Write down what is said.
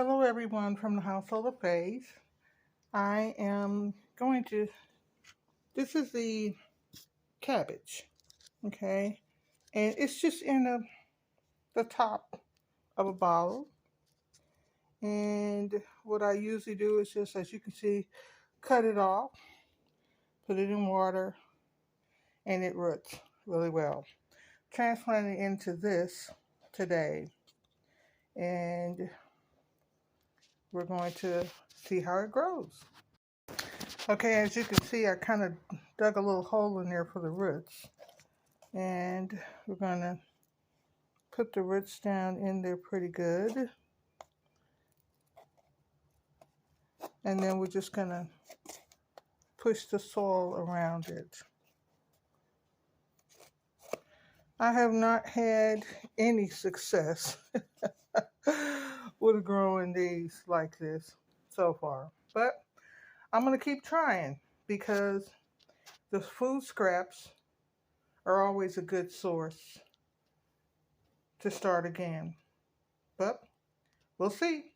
Hello everyone from the Household of Faith. I am going to, this is the cabbage, okay? And it's just in the top of a bottle. And what I usually do is just, as you can see, cut it off, put it in water, and it roots really well. Transplanting into this today. And we're going to see how it grows. Okay, as you can see, I kind of dug a little hole in there for the roots. And we're going to put the roots down in there pretty good. And then we're just going to push the soil around it. I have not had any success with growing these like this so far. But I'm going to keep trying because the food scraps are always a good source to start again. But we'll see.